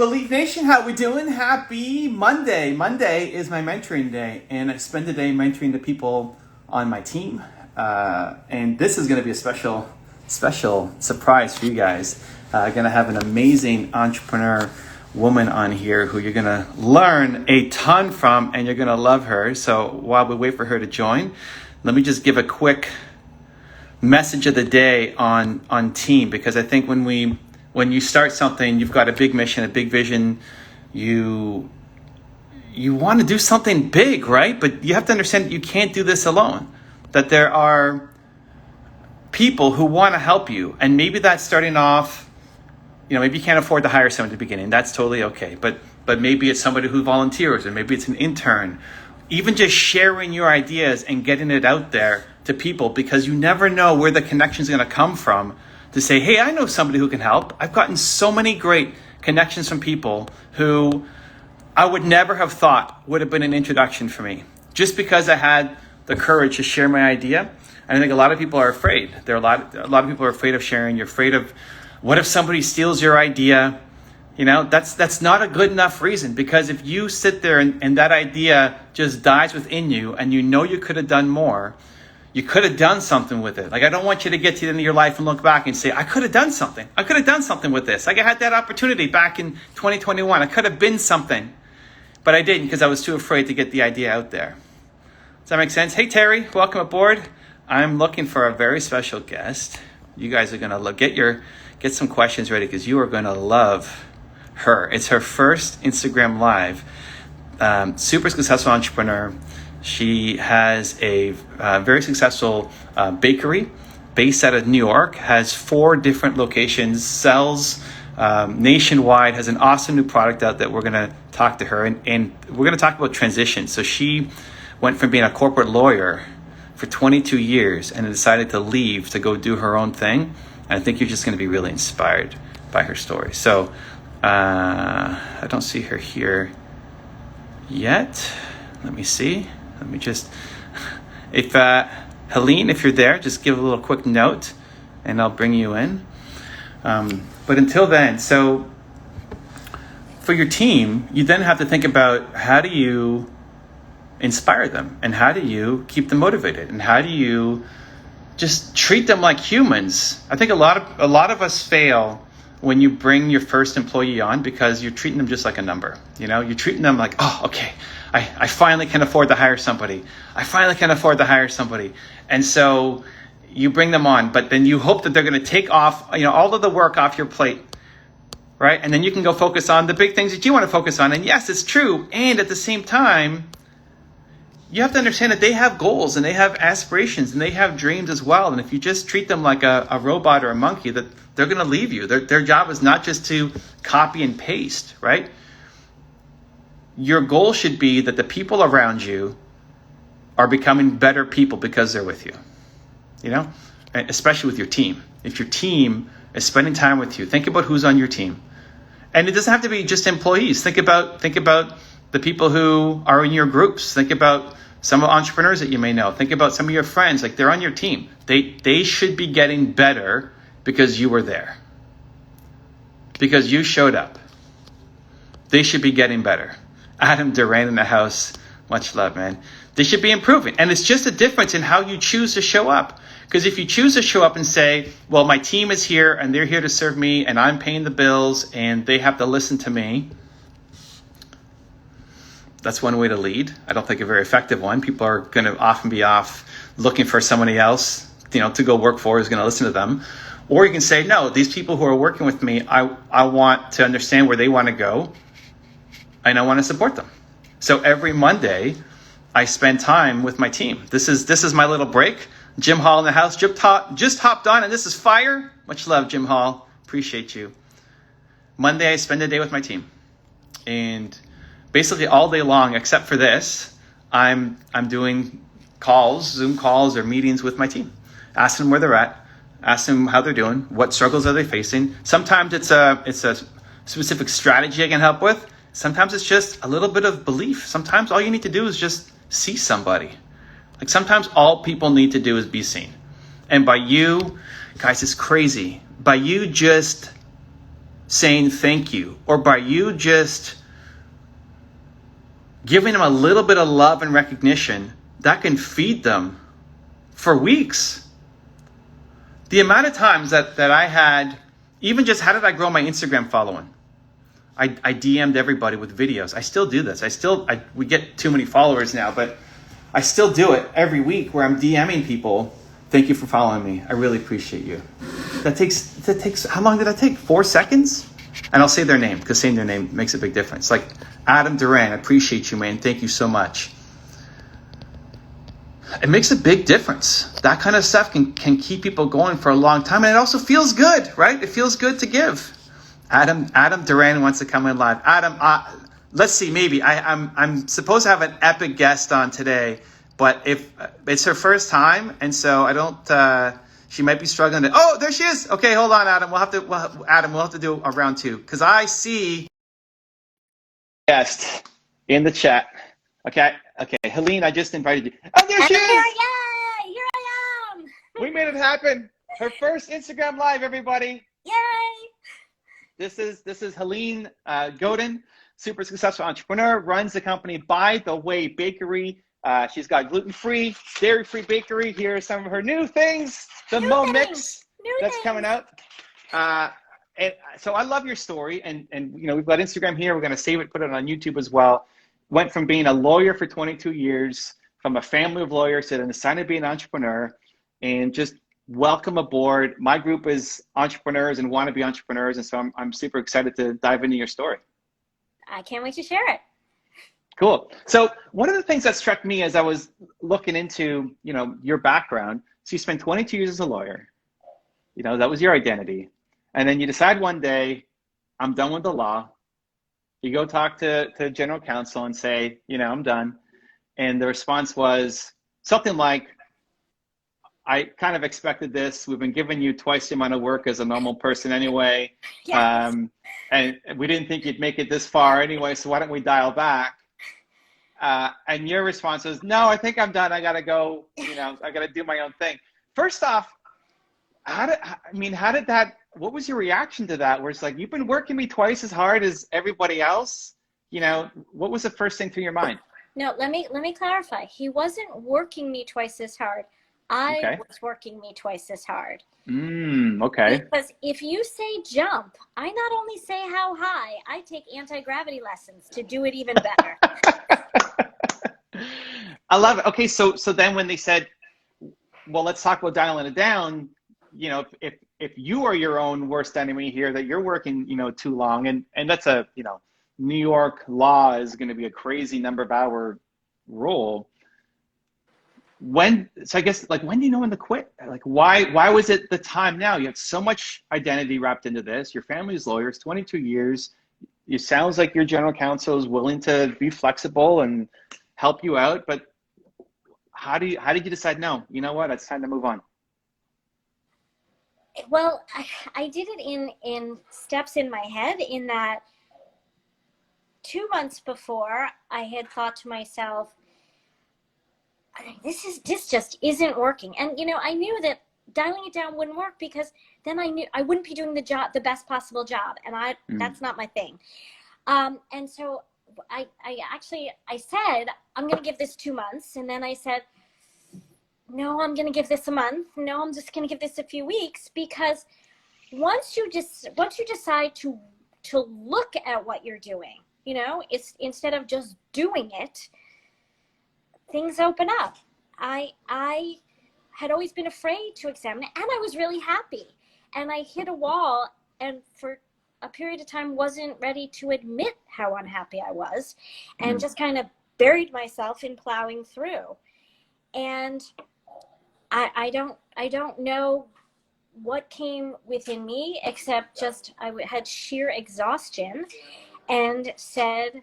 Believe Nation, how we doing? Happy Monday. Monday is my mentoring day, and I spend the day mentoring the people on my team. And this is going to be a special surprise for you guys. I'm going to have an amazing entrepreneur woman on here who you're going to learn a ton from, and you're going to love her. So while we wait for her to join, let me just give a quick message of the day on team, because I think when you start something, you've got a big mission, a big vision, you want to do something big, right? But you have to understand that you can't do this alone, that there are people who want to help you. And maybe that's starting off, maybe you can't afford to hire someone at the beginning. That's totally okay. But maybe it's somebody who volunteers, or maybe it's an intern. Even just sharing your ideas and getting it out there to people, because you never know where the connection is going to come from, to say, hey, I know somebody who can help. I've gotten so many great connections from people who I would never have thought would have been an introduction for me, just because I had the courage to share my idea. And I think a lot of people are afraid. A lot of people are afraid of sharing. You're afraid of, what if somebody steals your idea? That's not a good enough reason, because if you sit there and that idea just dies within you, and you could have done more, you could have done something with it. Like, I don't want you to get to the end of your life and look back and say, I could have done something. I could have done something with this. Like, I had that opportunity back in 2021. I could have been something, but I didn't, because I was too afraid to get the idea out there. Does that make sense? Hey, Terry, welcome aboard. I'm looking for a very special guest. You guys are going to get some questions ready, because you are going to love her. It's her first Instagram Live. Super successful entrepreneur. She has a very successful bakery based out of New York, has 4 different locations, sells nationwide, has an awesome new product out that we're going to talk to her. And we're going to talk about transition. So she went from being a corporate lawyer for 22 years and decided to leave to go do her own thing. And I think you're just going to be really inspired by her story. So I don't see her here yet. Let me see. Let me just, if Helene, if you're there, just give a little quick note and I'll bring you in. But until then, so for your team, you then have to think about, how do you inspire them, and how do you keep them motivated, and how do you just treat them like humans? I think a lot of us fail when you bring your first employee on, because you're treating them just like a number. You're treating them like, oh, okay, I finally can afford to hire somebody. And so you bring them on, but then you hope that they're going to take off, all of the work off your plate, right? And then you can go focus on the big things that you want to focus on. And yes, it's true. And at the same time, you have to understand that they have goals, and they have aspirations, and they have dreams as well. And if you just treat them like a robot or a monkey, that they're going to leave you. Their job is not just to copy and paste, right? Your goal should be that the people around you are becoming better people because they're with you, and especially with your team. If your team is spending time with you, think about who's on your team. And it doesn't have to be just employees. Think about the people who are in your groups. Think about some entrepreneurs that you may know. Think about some of your friends. Like, they're on your team. They should be getting better because you were there, because you showed up. They should be getting better. Adam Duran in the house. Much love, man. They should be improving. And it's just a difference in how you choose to show up. Because if you choose to show up and say, well, my team is here and they're here to serve me, and I'm paying the bills and they have to listen to me, that's one way to lead. I don't think a very effective one. People are going to often be off looking for somebody else, to go work for, who's going to listen to them. Or you can say, no, these people who are working with me, I want to understand where they want to go, and I want to support them. So every Monday, I spend time with my team. This is my little break. Jim Hall in the house. Just hopped on, and this is fire. Much love, Jim Hall. Appreciate you. Monday, I spend a day with my team. And basically all day long, except for this, I'm doing Zoom calls or meetings with my team. Asking them where they're at. Asking them how they're doing. What struggles are they facing? Sometimes it's a specific strategy I can help with. Sometimes it's just a little bit of belief. Sometimes all you need to do is just see somebody. Like, sometimes all people need to do is be seen. And by you, guys, it's crazy. By you just saying thank you, or by you just giving them a little bit of love and recognition, that can feed them for weeks. The amount of times that I had, even just how did I grow my Instagram following? I DM'd everybody with videos. I still do this. We get too many followers now, but I still do it every week where I'm DMing people. Thank you for following me. I really appreciate you. That takes, how long did that take? 4 seconds? And I'll say their name, because saying their name makes a big difference. Like, Adam Duran, I appreciate you, man. Thank you so much. It makes a big difference. That kind of stuff can keep people going for a long time. And it also feels good, right? It feels good to give. Adam Duran wants to come in live. Adam, let's see, maybe. I'm supposed to have an epic guest on today, but if it's her first time, and so I don't, she might be struggling to, oh, there she is. Okay, hold on, Adam. We'll have to do a round 2, because I see guest in the chat. Okay, Helene, I just invited you. Oh, there she is. Here I am. We made it happen. Her first Instagram live, everybody. Yay. This is Helene Godin, super successful entrepreneur, runs the company By the Way Bakery. She's got gluten-free, dairy-free bakery. Here are some of her new things. The Mo Mix that's coming out. And so I love your story. And you know, we've got Instagram here. We're going to save it, put it on YouTube as well. Went from being a lawyer for 22 years, from a family of lawyers, to decided to be an entrepreneur, and just welcome aboard. My group is entrepreneurs and wannabe entrepreneurs, and so I'm super excited to dive into your story. I can't wait to share it. Cool. So one of the things that struck me as I was looking into, you know, your background, so you spent 22 years as a lawyer, you know, that was your identity. And then you decide one day, I'm done with the law. You go talk to general counsel and say, you know, I'm done. And the response was something like, I kind of expected this. We've been giving you twice the amount of work as a normal person anyway. Yes. And we didn't think you'd make it this far anyway, so why don't we dial back? And your response was, no, I think I'm done. I got to go, you know, I got to do my own thing. First off, what was your reaction to that? Where it's like, you've been working me twice as hard as everybody else. You know, what was the first thing through your mind? No, let me clarify. He wasn't working me twice as hard. I was working me twice as hard. Okay. Because if you say jump, I not only say how high, I take anti-gravity lessons to do it even better. I love it. Okay, so then when they said, well, let's talk about dialing it down, you know, if you are your own worst enemy here, that you're working, you know, too long, and that's a, you know, New York law is going to be a crazy number of hour rule. So I guess, like, when do you know when to quit? Like, why was it the time now? You have so much identity wrapped into this. Your family's lawyers, 22 years. It sounds like your general counsel is willing to be flexible and help you out. But how did you decide, no, you know what, it's time to move on? Well, I did it in steps in my head, in that 2 months before, I had thought to myself, this just isn't working. And, you know, I knew that dialing it down wouldn't work, because then I knew I wouldn't be doing the best possible job. And that's not my thing. And so I said, I'm going to give this 2 months. And then I said, no, I'm going to give this a month. No, I'm just going to give this a few weeks, because once you decide to look at what you're doing, you know, it's instead of just doing it, things open up. I had always been afraid to examine it, and I was really happy. And I hit a wall, and for a period of time wasn't ready to admit how unhappy I was, and just kind of buried myself in plowing through. And I don't know what came within me, except just I had sheer exhaustion, and said,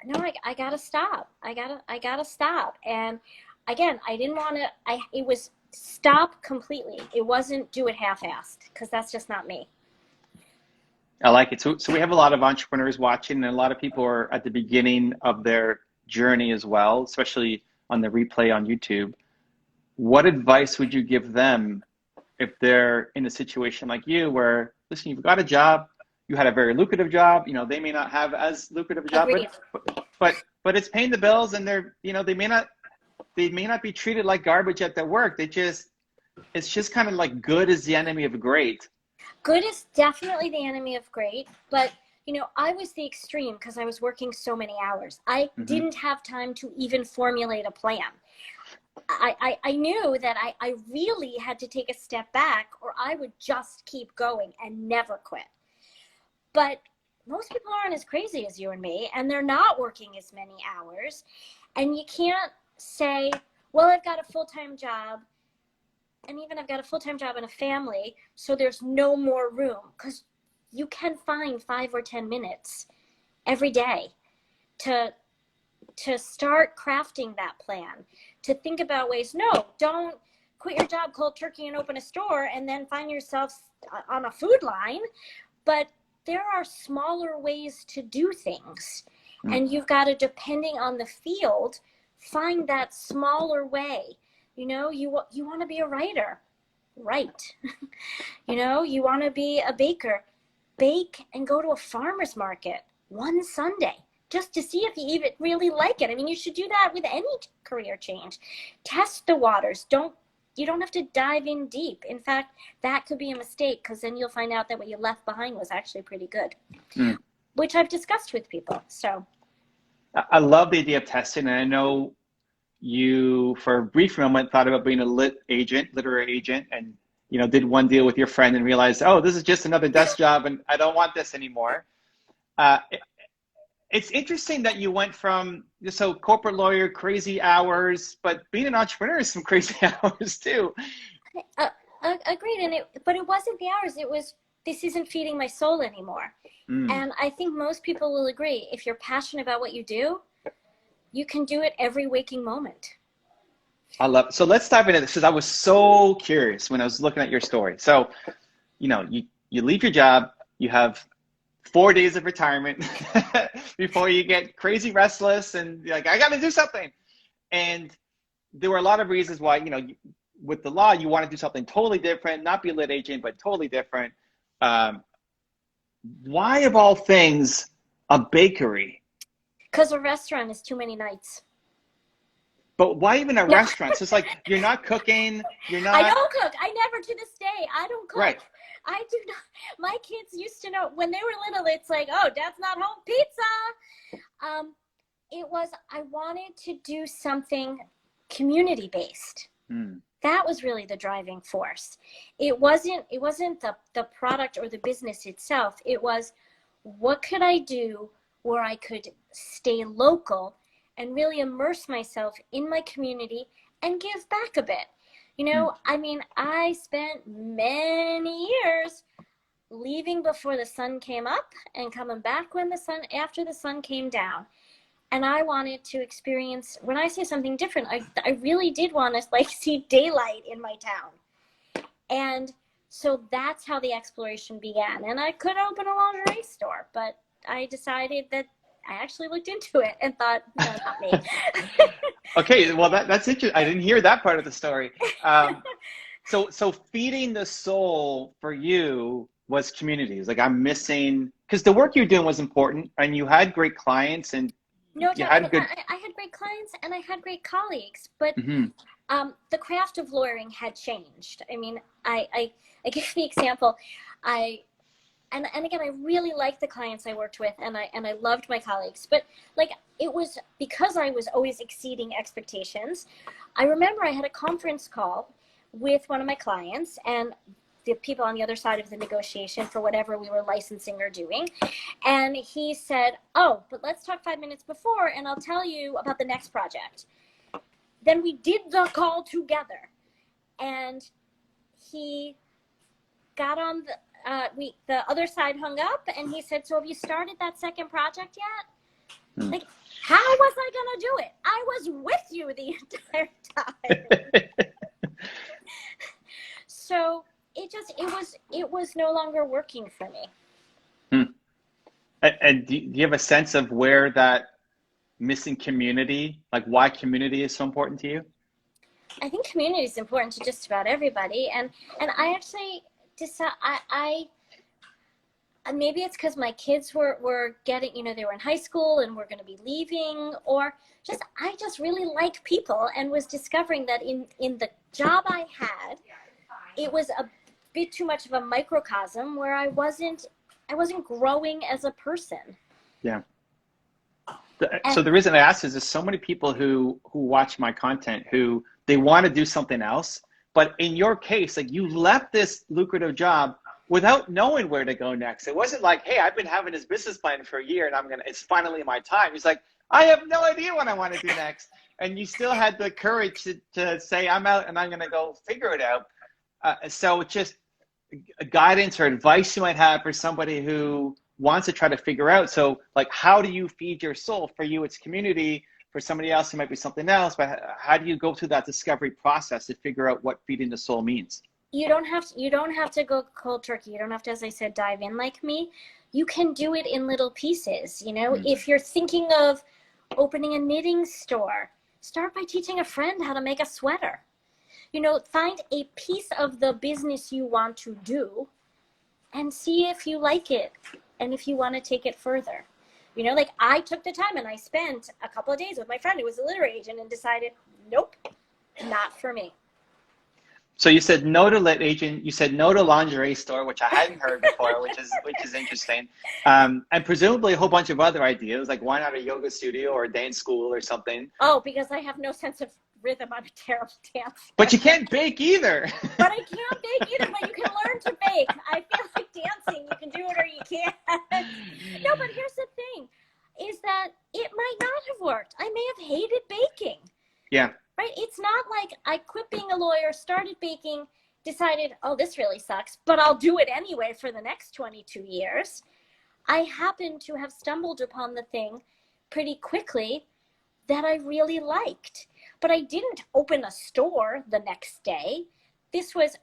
no, I gotta stop. I gotta stop. And again, I didn't want to, it was stop completely. It wasn't do it half-assed, because that's just not me. I like it. So we have a lot of entrepreneurs watching, and a lot of people are at the beginning of their journey as well, especially on the replay on YouTube. What advice would you give them if they're in a situation like you, where, listen, you've got a job, you had a very lucrative job. You know, they may not have as lucrative a job, Agreed. but it's paying the bills, and they're, you know, they may not be treated like garbage at their work. It's just kind of like good is the enemy of great. Good is definitely the enemy of great, but you know, I was the extreme because I was working so many hours. I didn't have time to even formulate a plan. I knew that I really had to take a step back, or I would just keep going and never quit. But most people aren't as crazy as you and me, and they're not working as many hours. And you can't say, well, I've got a full-time job, and even I've got a full-time job and a family, so there's no more room. Because you can find 5 or 10 minutes every day to start crafting that plan, to think about ways. No, don't quit your job cold turkey and open a store and then find yourself on a food line. But there are smaller ways to do things. And you've got to, depending on the field, find that smaller way. You know, you want to be a writer, write. You know, you want to be a baker, bake and go to a farmer's market one Sunday just to see if you even really like it. I mean, you should do that with any career change. Test the waters. You don't have to dive in deep. In fact, that could be a mistake, because then you'll find out that what you left behind was actually pretty good, which I've discussed with people. So I love the idea of testing, and I know you, for a brief moment, thought about being a literary agent, and, you know, did one deal with your friend and realized, oh, this is just another desk job, and I don't want this anymore. It's interesting that you went from, so corporate lawyer, crazy hours, but being an entrepreneur is some crazy hours too. Agreed. But it wasn't the hours. It was, this isn't feeding my soul anymore. And I think most people will agree. If you're passionate about what you do, you can do it every waking moment. I love it. So let's dive into this, because I was so curious when I was looking at your story. So, you know, you leave your job, you have 4 days of retirement before you get crazy restless and you're like, I got to do something. And there were a lot of reasons why, you know, with the law, you want to do something totally different, not be a lit agent, but totally different. Why, of all things, a bakery? Because a restaurant is too many nights. But why even a restaurant? So it's like, you're not cooking, you're not... I don't cook. I never, to this day, I don't cook. Right. I do not. My kids used to know when they were little, it's like, oh, Dad's not home, pizza. It was, I wanted to do something community-based. That was really the driving force. It wasn't the product or the business itself. It was, what could I do where I could stay local and really immerse myself in my community and give back a bit. You know, I mean, I spent many years leaving before the sun came up and coming back after the sun came down. And I wanted to experience, when I say something different, I really did want to like see daylight in my town. And so that's how the exploration began. And I could open a lingerie store, but I decided that I actually looked into it and thought, no, not me. Okay, well, that's interesting. I didn't hear that part of the story. So feeding the soul for you was communities. Like, I'm missing, because the work you're doing was important, and you had great clients, and no, you had good... I had great clients and I had great colleagues, but the craft of lawyering had changed. I mean, I give the example. And again, I really liked the clients I worked with, and I loved my colleagues. But like, it was because I was always exceeding expectations. I remember I had a conference call with one of my clients and the people on the other side of the negotiation for whatever we were licensing or doing. And he said, oh, but let's talk 5 minutes before and I'll tell you about the next project. Then we did the call together, and he got on the other side hung up, and he said, so have you started that second project yet? Like, how was I gonna do it? I was with you the entire time. So it was no longer working for me. And do you have a sense of where that missing community, like why community is so important to you? I think community is important to just about everybody, and I actually maybe it's because my kids were getting, they were in high school and were going to be leaving, or just I just really like people and was discovering that in the job I had, it was a bit too much of a microcosm where I wasn't growing as a person. Yeah. So the reason I asked is there's so many people who watch my content who they want to do something else, but in your case, like you left this lucrative job without knowing where to go next. It wasn't like, hey, I've been having this business plan for a year and it's finally my time. It's like, I have no idea what I want to do next. And you still had the courage to say, I'm out and I'm going to go figure it out. So just guidance or advice you might have for somebody who wants to try to figure out. So like, how do you feed your soul? For you, it's community. For somebody else, it might be something else. But how do you go through that discovery process to figure out what feeding the soul means? You don't have to go cold turkey. You don't have to, as I said, dive in like me. You can do it in little pieces. If you're thinking of opening a knitting store, start by teaching a friend how to make a sweater. Find a piece of the business you want to do and see if you like it and if you want to take it further. Like I took the time and I spent a couple of days with my friend who was a literary agent and decided, nope, not for me. So you said no to lit agent. You said no to lingerie store, which I hadn't heard before, which is interesting. And presumably a whole bunch of other ideas, like why not a yoga studio or a dance school or something? Oh, because I have no sense of rhythm. I'm a terrible dancer. But you can't bake either. But I can't bake either. But you can learn to bake. I feel like dancing. You can do it or you can't. No, but here's the thing: is that it might not have worked. I may have hated baking. Yeah. Right? It's not like I quit being a lawyer, started baking, decided, oh, this really sucks, but I'll do it anyway for the next 22 years. I happen to have stumbled upon the thing pretty quickly that I really liked. But I didn't open a store the next day. This was,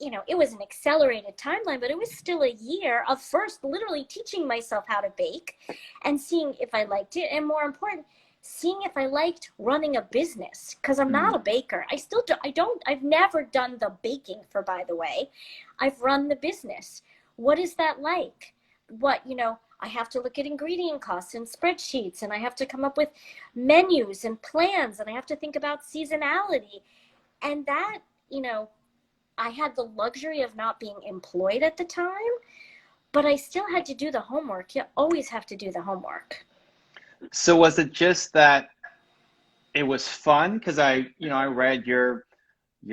it was an accelerated timeline, but it was still a year of first literally teaching myself how to bake and seeing if I liked it. And more important, seeing if I liked running a business, because I'm not a baker. I've never done the baking for, by the way. I've run the business. What is that like? I have to look at ingredient costs and spreadsheets, and I have to come up with menus and plans, and I have to think about seasonality. And that, I had the luxury of not being employed at the time, but I still had to do the homework. You always have to do the homework. So was it just that it was fun? Because I read you're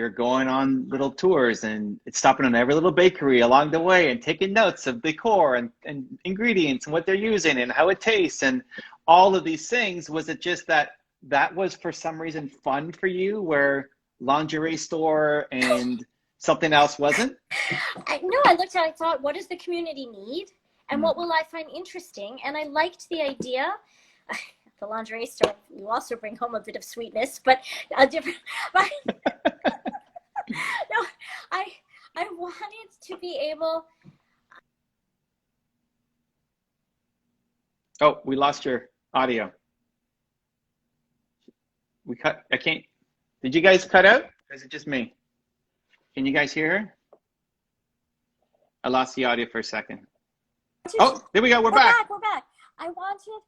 going on little tours and it's stopping on every little bakery along the way and taking notes of decor and ingredients and what they're using and how it tastes and all of these things. Was it just that was for some reason fun for you, where lingerie store and something else wasn't? I looked at it, I thought, what does the community need? And what will I find interesting? And I liked the idea. The lingerie store, you also bring home a bit of sweetness, but a different. But no, I wanted to be able. Oh, we lost your audio. I can't. Did you guys cut out? Or is it just me? Can you guys hear her? I lost the audio for a second. Oh, there we go. We're back. We're back. I wanted.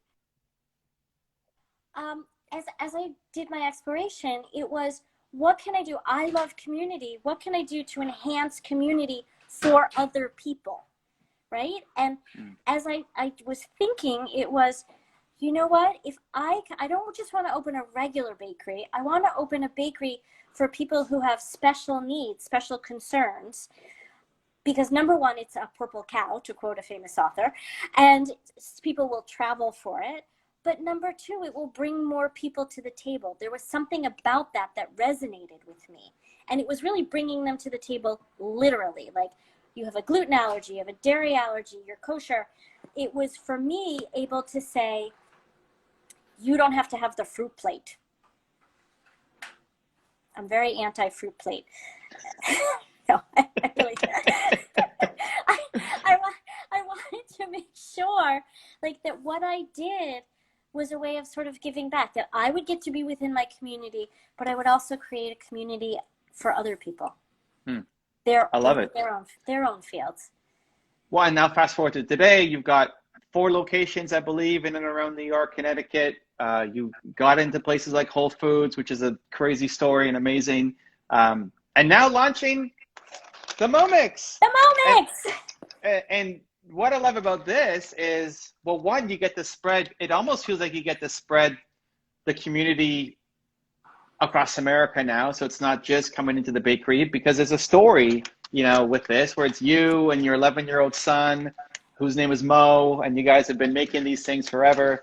As I did my exploration, it was, what can I do? I love community. What can I do to enhance community for other people, right? And as I was thinking, it was, you know what? If I don't just want to open a regular bakery. I want to open a bakery for people who have special needs, special concerns. Because number one, it's a purple cow, to quote a famous author, and people will travel for it. But number two, it will bring more people to the table. There was something about that resonated with me. And it was really bringing them to the table literally. Like, you have a gluten allergy, you have a dairy allergy, you're kosher. It was, for me, able to say, you don't have to have the fruit plate. I'm very anti-fruit plate. No, I really I wanted to make sure, like, that what I did was a way of sort of giving back, that I would get to be within my community, but I would also create a community for other people. I love it. Their own fields. Well, and now fast forward to today, you've got 4 locations, I believe, in and around New York, Connecticut. You got into places like Whole Foods, which is a crazy story and amazing. And now launching the Momix. The Momix. And what I love about this is, well, one, you get to spread, it almost feels like you get to spread the community across America now. So it's not just coming into the bakery, because there's a story, you know, with this, where it's you and your 11-year-old son, whose name is Mo, and you guys have been making these things forever.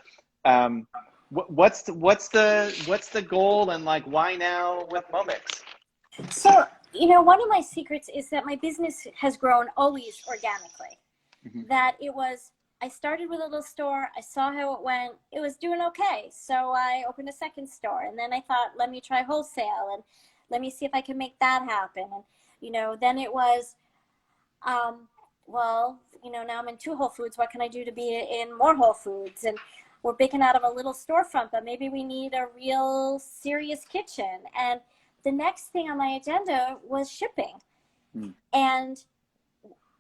What's the goal, and like, why now with Momix? So, you know, one of my secrets is that my business has grown always organically. Mm-hmm. That it was, I started with a little store, I saw how it went, it was doing okay. So I opened a second store, and then I thought, let me try wholesale, and let me see if I can make that happen. And, you know, then it was, well, you know, now I'm in 2 Whole Foods, what can I do to be in more Whole Foods? And we're baking out of a little storefront, but maybe we need a real serious kitchen. And the next thing on my agenda was shipping. And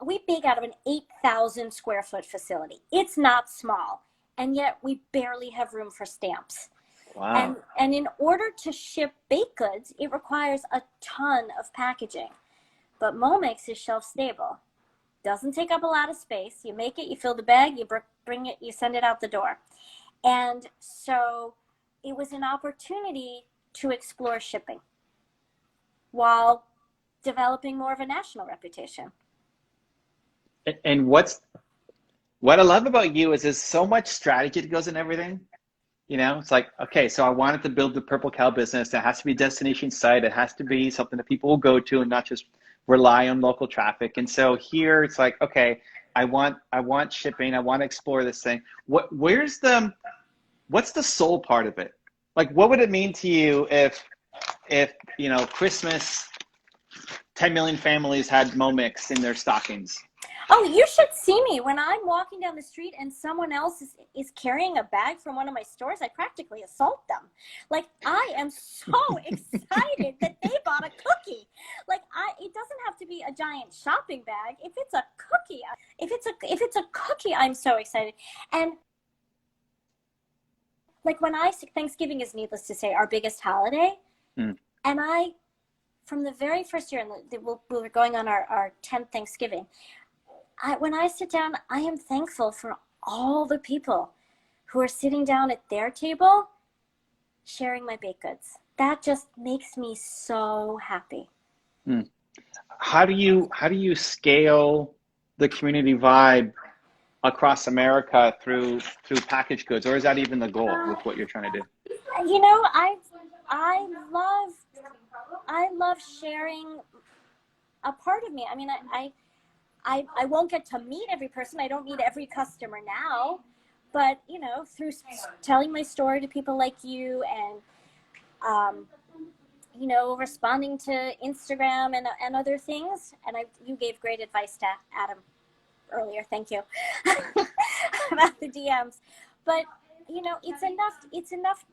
we bake out of an 8,000 square foot facility. It's not small, and yet we barely have room for stamps. Wow. And in order to ship baked goods, it requires a ton of packaging. But Momix is shelf stable. Doesn't take up a lot of space. You make it, you fill the bag, you bring it, you send it out the door. And so it was an opportunity to explore shipping while developing more of a national reputation. And what I love about you is there's so much strategy that goes in everything. You know, it's like, okay, so I wanted to build the Purple Cow business. It has to be a destination site. It has to be something that people will go to and not just rely on local traffic. And so here it's like, okay, I want shipping. I want to explore this thing. What's the soul part of it? Like, what would it mean to you if you know, Christmas, 10 million families had Momix in their stockings? Oh, you should see me when I'm walking down the street and someone else is carrying a bag from one of my stores. I practically assault them. Like, I am so excited that they bought a cookie. Like, it doesn't have to be a giant shopping bag. If it's a cookie, I'm so excited. And like, Thanksgiving is, needless to say, our biggest holiday. And from the very first year, and we were going on our 10th Thanksgiving, when I sit down, I am thankful for all the people who are sitting down at their table sharing my baked goods. That just makes me so happy. How do you scale the community vibe across America through packaged goods, or is that even the goal with what you're trying to do? You know, I love sharing a part of me. I mean, I won't get to meet every person. I don't meet every customer now, but, you know, through telling my story to people like you, and you know, responding to Instagram and other things. And you gave great advice to Adam earlier. Thank you. About the DMs. But, you know, it's enough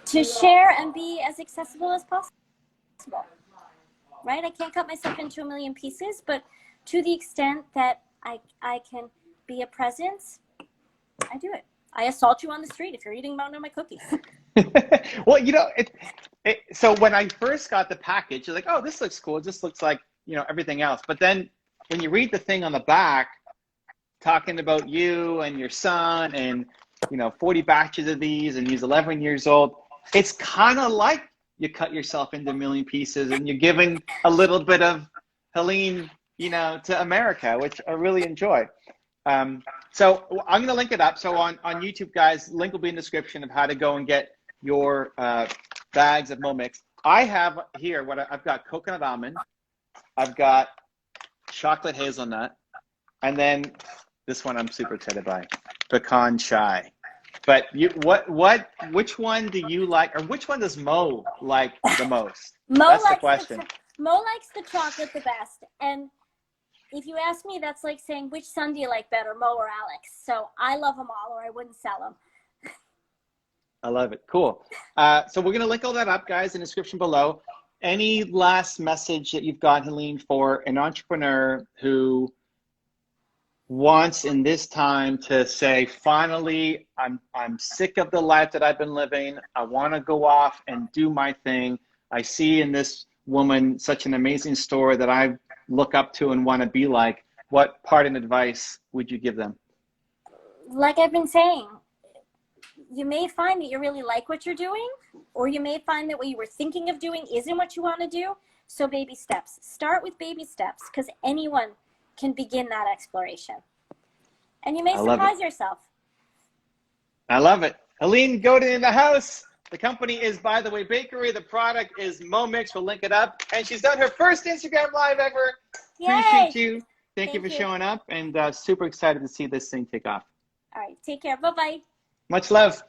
to share and be as accessible as possible. Right? I can't cut myself into a million pieces, but to the extent that I can be a presence, I do it. I assault you on the street if you're eating one of my cookies. Well, you know, so when I first got the package, you're like, oh, this looks cool. It just looks like, you know, everything else. But then when you read the thing on the back, talking about you and your son and, you know, 40 batches of these, and he's 11 years old, it's kind of like you cut yourself into a million pieces and you're giving a little bit of Helene, you know, to America, which I really enjoy. So I'm going to link it up. So on YouTube, guys, link will be in the description of how to go and get your bags of Momix. I have here I've got coconut almond, I've got chocolate hazelnut, and then this one I'm super excited by, pecan chai. But which one do you like, or which one does Mo like the most? That's the question. Mo likes the chocolate the best. And if you ask me, that's like saying, which son do you like better, Mo or Alex? So I love them all, or I wouldn't sell them. I love it. Cool. So we're going to link all that up, guys, in the description below. any last message that you've got, Helene, for an entrepreneur who wants in this time to say, finally, I'm sick of the life that I've been living. I want to go off and do my thing. I see in this woman such an amazing story that I look up to and want to be like. What parting advice would you give them? Like I've been saying, you may find that you really like what you're doing, or you may find that what you were thinking of doing isn't what you want to do. So baby steps. Start with baby steps, because anyone can begin that exploration. And you may surprise yourself. I love it. Helene Godin in the house. The company is, by the way, Bakery. The product is Momix. We'll link it up. And she's done her first Instagram Live ever. Yay! Appreciate you. Thank you for showing up, and super excited to see this thing take off. All right. Take care. Bye-bye. Much love.